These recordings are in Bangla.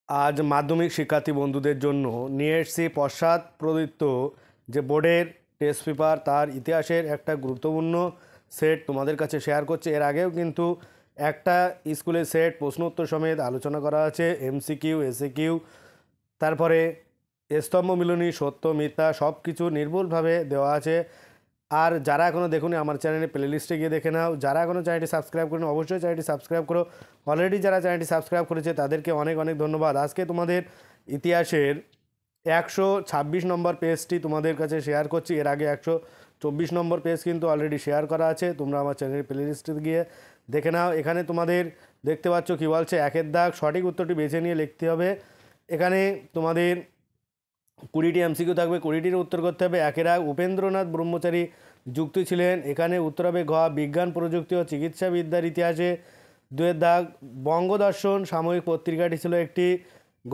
আজ মাধ্যমিক শিক্ষার্থী বন্ধুদের জন্য নিয়ে এসেছি পশ্চাৎ প্রদত্ত যে বোর্ডের টেস্ট পেপার তার ইতিহাসের একটা গুরুত্বপূর্ণ সেট তোমাদের কাছে শেয়ার করছি। এর আগেও কিন্তু একটা স্কুলের সেট প্রশ্ন উত্তর সমেত আলোচনা করা আছে, এমসিকিউ, এসএকিউ, তারপরে স্তম্ভ মিলনী, সত্য মিথ্যা সব কিছু নির্ভুলভাবে দেওয়া আছে। আর যারা এখনও দেখুনি আমার চ্যানেলে প্লেলিস্টে গিয়ে দেখে নাও। যারা এখনও চ্যানেলটি সাবস্ক্রাইব করেনি অবশ্যই চ্যানেলটি সাবস্ক্রাইব করো। অলরেডি যারা চ্যানেলটি সাবস্ক্রাইব করেছে তাদেরকে অনেক অনেক ধন্যবাদ। আজকে তোমাদের ইতিহাসের 126 নম্বর পেজটি তোমাদের কাছে শেয়ার করছি। এর আগে 124 নম্বর পেজ কিন্তু অলরেডি শেয়ার করা আছে, তোমরা আমার চ্যানেলের প্লেলিস্টে গিয়ে দেখে নাও। এখানে তোমাদের দেখতে পাচ্ছ কী বলছে, একের দাগ সঠিক উত্তরটি বেছে নিয়ে লিখতে হবে। এখানে তোমাদের 20টি এমসিকিউ থাকবে, 20টির উত্তর করতে হবে। একের আগ উপেন্দ্রনাথ ব্রহ্মচারী যুক্ত ছিলেন, এখানে উত্তর হবে ঘ বিজ্ঞান প্রযুক্তি ও চিকিৎসাবিদ্যার ইতিহাসে। দুয়ের দাগ বঙ্গদর্শন সাময়িক পত্রিকাটি ছিল একটি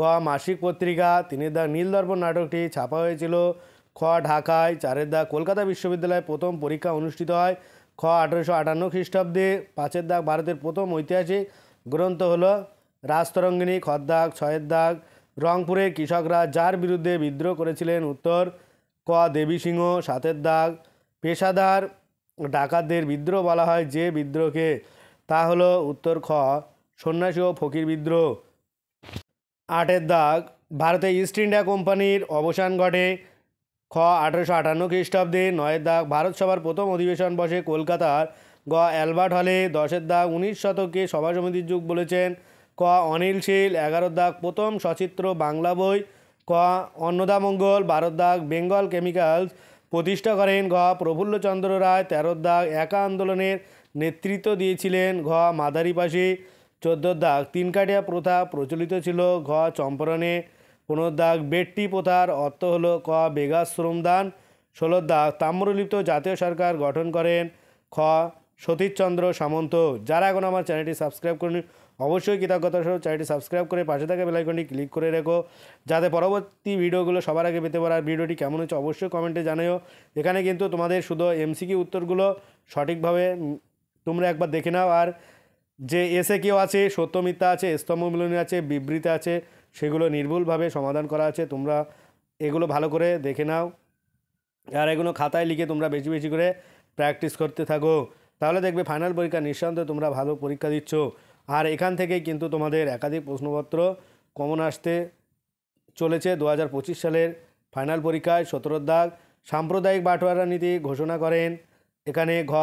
গ মাসিক পত্রিকা। তিনের দাগ নীলদর্পণ নাটকটি ছাপা হয়েছিল খ ঢাকায়। চারের দাগ কলকাতা বিশ্ববিদ্যালয়ে প্রথম পরীক্ষা অনুষ্ঠিত হয় খ 1858 খ্রিস্টাব্দে। পাঁচের দাগ ভারতের প্রথম ঐতিহাসিক গ্রন্থ হলো রাজতরঙ্গিনী। খর দাগ ছয়ের দাগ রংপুরের কৃষকরা যার বিরুদ্ধে বিদ্রোহ করেছিলেন, উত্তর ক দেবী সিংহ। সাতের দাগ পেশাদার ডাকাতদের বিদ্রোহ বলা হয় যে বিদ্রোহকে, তা হলো উত্তর খ সন্ন্যাসী ও ফকির বিদ্রোহ। আটের দাগ ভারতে ইস্ট ইন্ডিয়া কোম্পানির অবসান ঘটে খ 1858 খ্রিস্টাব্দে। নয়ের দাগ ভারত সভার প্রথম অধিবেশন বসে কলকাতার গ অ্যালবার্ট হলে। দশের দাগ 19 শতকে সভা সমিতির যুগ বলেছেন ক অনিল শীল। 11 দাগ প্রথম সচিত্র বাংলা বই ক অন্নদামঙ্গল। 12 দাগ বেঙ্গল কেমিক্যালস প্রতিষ্ঠা করেন ঘ প্রফুল্লচন্দ্র রায়। 13 দাগ একা আন্দোলনের নেতৃত্ব দিয়েছিলেন ঘ মাদারিপাশি। 14 দাগ তিনকাঠিয়া প্রথা প্রচলিত ছিল ঘ চম্পারণে। 15 দাগ বেট্টি প্রথার অর্থ হলো ক বেগাশ্রমদান। 16 দাগ তাম্রলিপ্ত জাতীয় সরকার গঠন করেন খ সতীশচন্দ্র সামন্ত। যারা এখন আমার চ্যানেলটি সাবস্ক্রাইব করেনি অবশ্যই কৃতজ্ঞতা সহ চ্যানেলটি সাবস্ক্রাইব করে পাশে থাকা বেল আইকনটি ক্লিক করে রেখো, যাতে পরবর্তী ভিডিওগুলো সবার আগে পেতে পারো। আর ভিডিওটি কেমন হচ্ছে অবশ্যই কমেন্টে জানাও। এখানে কিন্তু তোমাদের শুধু এমসিকিউ উত্তরগুলো সঠিকভাবে তোমরা একবার দেখে নাও। আর যে এসএকিউ আছে, সত্য মিথ্যা আছে, স্তম্ভ মিলনী আছে, বিবৃতি আছে, সেগুলো নির্ভুলভাবে সমাধান করা আছে। তোমরা এগুলো ভালো করে দেখে নাও আর এগুলো খাতায় লিখে তোমরা বেশি বেশি করে প্র্যাকটিস করতে থাকো, তাহলে দেখবে ফাইনাল পরীক্ষা নিঃসন্দেহে তোমরা ভালো পরীক্ষা দিচ্ছ। আর এখান থেকেই কিন্তু তোমাদের একাধিক প্রশ্নপত্র কমন আসতে চলেছে 2025 সালের ফাইনাল পরীক্ষায়। 17 দাগ সাম্প্রদায়িক বাটোয়ারা নীতি ঘোষণা করেন এখানে ঘ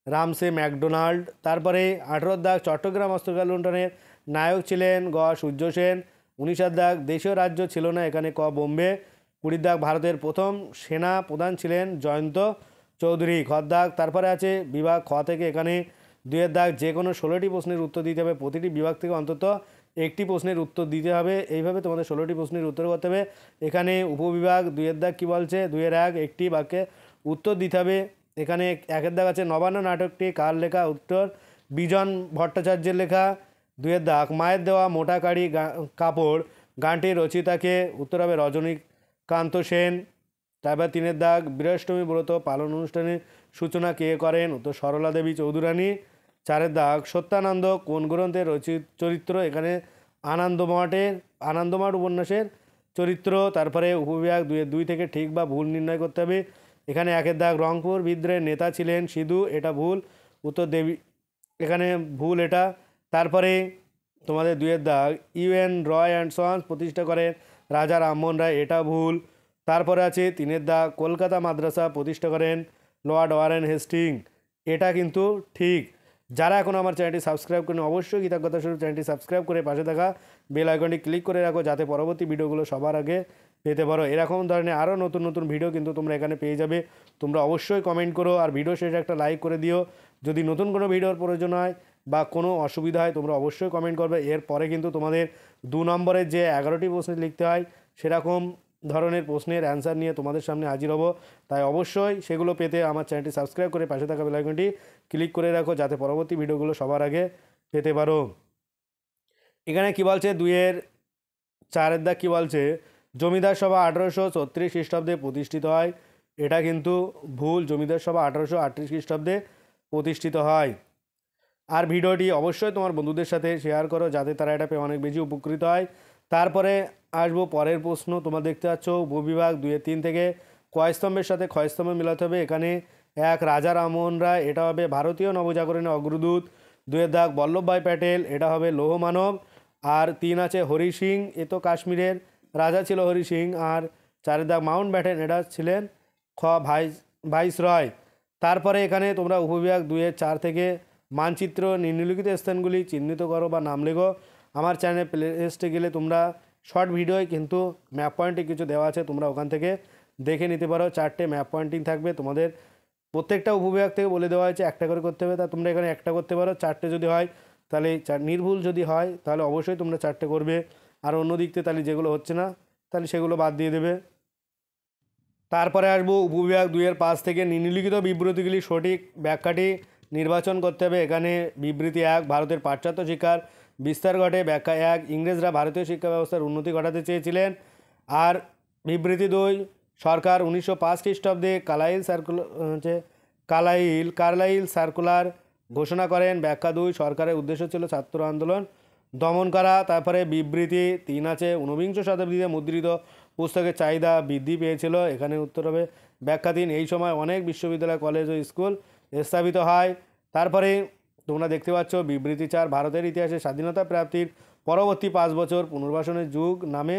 রামসে ম্যাকডোনাল্ড। তারপরে 18 দাগ চট্টগ্রাম অস্ত্রগার লুণ্ঠনের নায়ক ছিলেন গ সূর্য সেন। 19 দাগ দেশীয় রাজ্য ছিল না, এখানে ক বোম্বে। 20 দাগ ভারতের প্রথম সেনা প্রধান ছিলেন জয়ন্ত চৌধুরী। খ দাগ তারপরে আছে বিভাগ খ থেকে, এখানে 2 দাগ যে কোনো 16টি প্রশ্নের উত্তর দিতে হবে, প্রতিটি বিভাগ থেকে অন্তত একটি প্রশ্নের উত্তর দিতে হবে। এইভাবে তোমাদের 16টি প্রশ্নের উত্তর করতে হবে। এখানে উপবিভাগ 2 দাগ কী বলছে, 2-1 একটি বাক্যে উত্তর দিতে হবে। এখানে 1 দাগ আছে নবান্ন নাটকটি কার লেখা, উত্তর বিজন ভট্টাচার্যের লেখা। 2 দাগ মায়ের দেওয়া মোটা কাড়ি কাপড় গানটির রচয়িতাকে, উত্তর হবে রজনীকান্ত সেন। তারপর 3 দাগ বীরাষ্টমী ব্রত পালন অনুষ্ঠানের সূচনা কে করেন, উত্তর সরলা দেবী চৌধুরানী। 4 দাগ সত্যানন্দ কোন গ্রন্থের চরিত্র, এখানে আনন্দমঠ উপন্যাসের চরিত্র। তারপরে উপবিভাগ 2 থেকে ঠিক বা ভুল নির্ণয় করতে হবে। এখানে 1 দাগ রংপুর বিদ্রোহের নেতা ছিলেন সিধু, এটা ভুল, উত্তর দেবী, এখানে ভুল এটা। তারপরে তোমাদের 2 দাগ ইউএন রয় অ্যান্ড সন্স প্রতিষ্ঠা করেন রাজা রামমোহন রায়, এটা ভুল। তারপরে আছে 3 দাগ কলকাতা মাদ্রাসা প্রতিষ্ঠা করেন লর্ড ওয়ারেন হেস্টিং, এটা কিন্তু ঠিক। যারা এখন আমার চ্যানেলটি সাবস্ক্রাইব করেন অবশ্যই কৃতজ্ঞতা স্বরূপ চ্যানেলটি সাবস্ক্রাইব করে পাশে থাকা বেল আইকনটি ক্লিক করে রাখো, যাতে পরবর্তী ভিডিওগুলো সবার আগে পেতে পারো। এরকম ধরনের আরও নতুন নতুন ভিডিও কিন্তু তোমরা এখানে পেয়ে যাবে। তোমরা অবশ্যই কমেন্ট করো আর ভিডিও শেষে একটা লাইক করে দিও। যদি নতুন কোনো ভিডিওর প্রয়োজন হয় বা কোনো অসুবিধা হয় তোমরা অবশ্যই কমেন্ট করবে। এরপরে কিন্তু তোমাদের 2 নম্বরের যে 11টি প্রশ্ন লিখতে হয় সেরকম ধরনের প্রশ্নের অ্যান্সার নিয়ে তোমাদের সামনে হাজির হব। তাই অবশ্যই সেগুলো পেতে আমার চ্যানেলটি সাবস্ক্রাইব করে পাশে থাকা বেল আইকনটি ক্লিক করে রাখো, যাতে পরবর্তী ভিডিওগুলো সবার আগে পেতে পারো। এখানে কি বলছে 2-4 দাগ কী বলছে, জমিদার সভা 1836 খ্রিস্টাব্দে প্রতিষ্ঠিত হয়, এটা কিন্তু ভুল। জমিদার সভা 1838 খ্রিস্টাব্দে প্রতিষ্ঠিত হয়। আর ভিডিওটি অবশ্যই তোমার বন্ধুদের সাথে শেয়ার করো, যাতে তারা এটা পেয়ে অনেক বেশি উপকৃত হয়। তারপরে আসবো পরের প্রশ্ন। তোমরা দেখতে পাচ্ছ উপবিভাগ 2-3 থেকে কয় স্তম্ভের সাথে ক্ষয় স্তম্ভ মিলাতে হবে। এখানে 1 রাজা রামমোহন রায়, এটা হবে ভারতীয় নবজাগরণের অগ্রদূত। 2 দাগ বল্লভভাই প্যাটেল, এটা হবে লৌহ মানব। আর 3 আছে হরি সিং, এ তো কাশ্মীরের রাজা ছিল হরি সিং। আর 4 দাগ মাউন্ট ব্যাটেন, এটা ছিলেন ভাইসরয়। তারপরে এখানে তোমরা উপবিভাগ 2-4 থেকে মানচিত্র নিম্নলিখিত স্থানগুলি চিহ্নিত করো বা নাম লেখো। আমার চ্যানেল প্লে লিস্টে গেলে তোমরা শর্ট ভিডিওয় কিন্তু ম্যাপ পয়েন্টে কিছু দেওয়া আছে, তোমরা ওখান থেকে দেখে নিতে পারো। 4টে ম্যাপ পয়েন্টিং থাকবে তোমাদের, প্রত্যেকটা উপবিভাগ থেকে বলে দেওয়া হয়েছে একটা করে করতে হবে। তা তোমরা এখানে একটা করতে পারো, 4টে যদি হয় তাহলে নির্ভুল যদি হয় তাহলে অবশ্যই তোমরা 4টে করবে। আর অন্য দিক থেকে তাহলে যেগুলো হচ্ছে না তাহলে সেগুলো বাদ দিয়ে দেবে। তারপরে আসবো উপবিভাগ 2-5 থেকে নিম্নলিখিত বিবৃতিগুলি সঠিক ব্যাখ্যাটি নির্বাচন করতে হবে। এখানে বিবৃতি 1, ভারতের পাশ্চাত্য শিক্ষার বিস্তার ঘটে। ব্যাখ্যা 1, ইংরেজরা ভারতীয় শিক্ষা ব্যবস্থার উন্নতি ঘটাতে চেয়েছিলেন। আর বিবৃতি 2, সরকার 1905 খ্রিস্টাব্দে কার্লাইল সার্কুলার ঘোষণা করেন। ব্যাখ্যা 2, সরকারের উদ্দেশ্য ছিল ছাত্র আন্দোলন দমন করা। তারপরে বিবৃতি 3 আছে, ঊনবিংশ শতাব্দীতে মুদ্রিত পুস্তকের চাহিদা বৃদ্ধি পেয়েছিল। এখানে উত্তর হবে ব্যাখ্যা 3, এই সময় অনেক বিশ্ববিদ্যালয়, কলেজ ও স্কুল স্থাপিত হয়। তারপরে তোমরা দেখতে পাচ্ছ বিবৃতি 4, ভারতের ইতিহাসে স্বাধীনতা প্রাপ্তির পরবর্তী 5 বছর পুনর্বাসনের যুগ নামে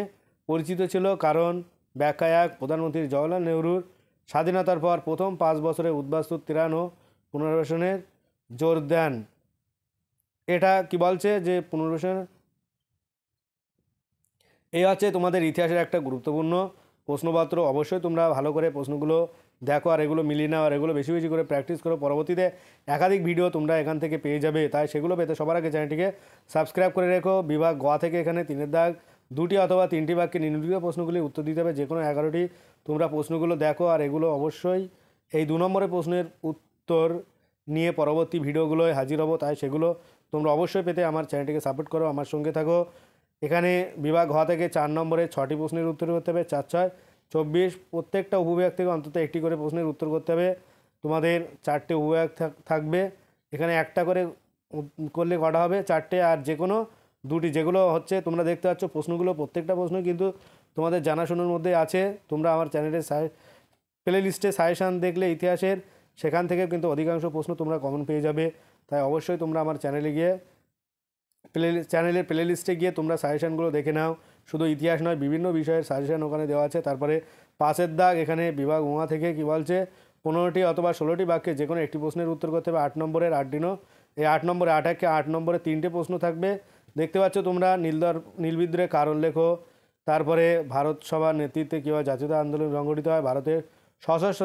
পরিচিত ছিল। কারণ ব্যাখ্যা 1, প্রধানমন্ত্রী জওহরলাল নেহরুর স্বাধীনতার পর প্রথম 5 বছরে উদ্বাস্তু ত্রাণ ও পুনর্বাসনের জোর দেন। এটা কি বলছে যে পুনর্বাসন, এই হচ্ছে তোমাদের ইতিহাসের একটা গুরুত্বপূর্ণ প্রশ্নপত্র। অবশ্যই তোমরা ভালো করে প্রশ্নগুলো দেখো আর এগুলো মিলিয়ে নাও আর এগুলো বেশি বেশি করে প্র্যাকটিস করো। পরবর্তীতে একাধিক ভিডিও তোমরা এখান থেকে পেয়ে যাবে, তাই সেগুলো পেতে সবার আগে চ্যানেলটিকে সাবস্ক্রাইব করে রেখো। বিভাগ গ থেকে এখানে 3 দাগ 2টি অথবা 3টি বাক্যে নিম্নলিখিত প্রশ্নগুলি উত্তর দিতে হবে। যে কোনো 11টি তোমরা প্রশ্নগুলো দেখো আর এগুলো অবশ্যই এই 2 নম্বরের প্রশ্নের উত্তর নিয়ে পরবর্তী ভিডিওগুলোয় হাজির হব, তাই সেগুলো তোমরা অবশ্যই পেতে আমার চ্যানেলটিকে সাপোর্ট করো, আমার সঙ্গে থাকো। এখানে বিভাগ ঘ থেকে 4 নম্বরে 6টি প্রশ্নের উত্তর করতে হবে, 4-6 24। প্রত্যেকটা উপবিভাগ থেকে অন্তত একটি করে প্রশ্নের উত্তর করতে হবে। তোমাদের 4টে উপবিভাগ থাকবে, এখানে একটা করে করলে কটা হবে 4টে, আর যে কোনো 2টি, যেগুলো হচ্ছে তোমরা দেখতে পাচ্ছ প্রশ্নগুলো প্রত্যেকটা প্রশ্ন কিন্তু তোমাদের জানাশোনার মধ্যে আছে। তোমরা আমার চ্যানেলের প্লে লিস্টে সাজেশান দেখলে ইতিহাসের, সেখান থেকে কিন্তু অধিকাংশ প্রশ্ন তোমরা কমন পেয়ে যাবে। তাই অবশ্যই তোমরা আমার চ্যানেলের প্লে লিস্টে গিয়ে তোমরা সাজেশানগুলো দেখে নাও। শুধু ইতিহাস নয়, বিভিন্ন বিষয়ের সাজেশান ওখানে দেওয়া আছে। তারপরে 5-এর দাগ, এখানে বিভাগ উমা থেকে কি বলছে 15টি অথবা 16টি বাক্যে যে কোনো একটি প্রশ্নের উত্তর করতে হবে। 8 নম্বরের 8 দিনও, এই 8 নম্বরে 8 নম্বরে 3টে প্রশ্ন থাকবে। দেখতে পাচ্ছ তোমরা নীলবিদ্রোহের কারণ লেখো। তারপরে ভারত সভার নেতৃত্বে কীভাবে জাতীয়তা আন্দোলন সংগঠিত হয়, ভারতের সশস্ত্র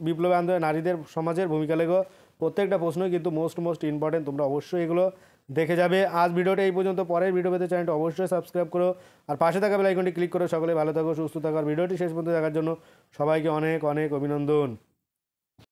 বিপ্লবী আন্দোলনে নারীদের সমাজের ভূমিকা লেখো। প্রত্যেকটা প্রশ্নই কিন্তু মোস্ট ইম্পর্টেন্ট, তোমরা অবশ্যই এগুলো দেখে যাবে। আজ ভিডিওটা এই পর্যন্ত, পরের ভিডিও পেতে চ্যানেলটা অবশ্যই সাবস্ক্রাইব করো আর পাশে থাকা বেল আইকনটি ক্লিক করো। সকলে ভালো থাকো, সুস্থ থাকো। আর ভিডিওটি শেষ পর্যন্ত দেখার জন্য সবাইকে অনেক অনেক অভিনন্দন।